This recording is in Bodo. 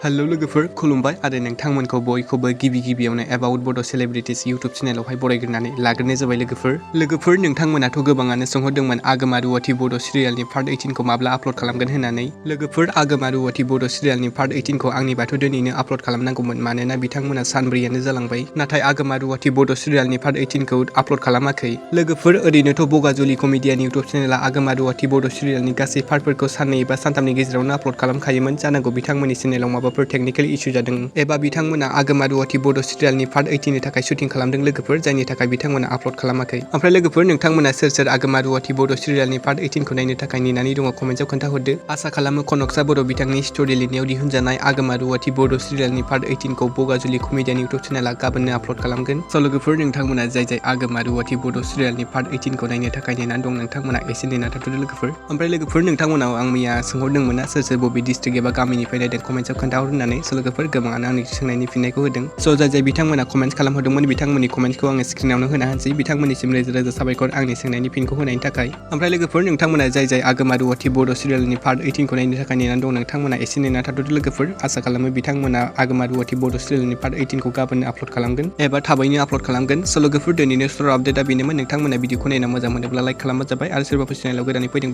हेलो लोगोफोर खुलुमबाय आरो नोंथांमोनखौ बयखौबो गिबियावनो एबाउट बड' सेलिब्रिटिज इउटुब चेनेलावहाय बरायग्रोनानै लाग्रोनाय जाबाय लोगोफोर नोंथांमोनाथ' गोबाङानो सोंहरदोंमोन आगमा रुवाति बड' सिरियालनि पार्ट 18 खौ माब्ला आपल'ड खालामगोन होननानै लोगोफोर आगमा रुवाति बड' सिरियालनि पार्ट 18 खौ आंनिबाथ' दिनैनो आपल'ड खालामनांगौमोन मानोना बिथांमोना सानब्रैयानो जालांबाय नाथाय आगमा रुवाति बड' सिरियालनि पार्ट 18 खौ आपल'ड खालामाखै लोगोफोर ओरैनोथ' बगाजुलि कमेडियानि इउटुब चेनेला आगमा रुवाति बड' सिरियालनि गासै पार्टफोरखौ साननै एबा सानथामनि गेजेरावनो आपल'ड खालामखायोमोन जानांगौ बिथांमोननि चेनेलाव माबाफोर टेकनिकेल इसु जादों एबा बिथांमोना आगमा रुवाति बड' सिरियालनि पार्ट 18 नि थाखाय शुटिं खालामदों लोगोफोर जायनि थाखाय बिथांमोना आपल'ड खालामाखै ओमफ्राय लोगोफोर नोंथांमोना सोर आगमा रुवाति बड' सिरियालनि पार्ट 18 खौ नायनो थाखाय नेनानै दङ कमेन्टआव खोन्थाहरदो आसा खालामो कनकसा बर' बिथांनि स्ट'रि लिरनायाव दिहुनजानाय आगमा रुवाति बड' सिरियालनि पार्ट 18 खौ बगाजुलि कमेडियानि इउटुब चेनेला गाबोननो आपल'ड खालामगोन स' लोगोफोर नोंथांमोना जाय आगमा रुवाति बड' सिरियालनि पार्ट 18 खौ नायनो थाखाय नेनानै दं नोंथांमोना एसे नेना थाथ'दो लोगोफोर ओमफ्राय लोगोफोर नोंथांमोनाव आं मैया सोंहरदोंमोन ना सोर बबे डिस्ट्रिक्ट एबा गामिनिफ्राय नायदों कमेन्टआव खोन्थाहर होननानै स' लोगोफोर गोबाङानो आंनि सोंनायनि फिननायखौ होदों स' जाय बिथांमोना कमेन्ट खालामहरदोंमोन बिथांमोननि कमेन्टखौ आङो स्क्रिनावनो होना होनसै बिथांमोननिसिम रोजा साबायखर आंनि सोंनायनि फिनखौ होनायनि थाखाय ओमफ्राय लोगोफोर नोंथांमोना जाय आगमा रुवाति बड' सिरियालनि पार्ट 18 खौ नायनो थाखाय नेनानै दं नोंथांमोना एसे नेना थाथ'दो लोगोफोर आसा खालामो बिथांमोना आगमा रुवाति बड' सिरियालनि पार्ट 18 खौ गाबोननो आपल'ड खालामगोन एबा थाबैनो आपल'ड खालामगोन स' लोगोफोर दिनैनि स्ट'र आपडेटआ बेनोमोन नोंथांमोना भिडिअखौ नायना मोजां मोनोब्ला लाइक खालामबा जाबाय आरो सोरबाफोर चेनेलाव गोदानै फैदों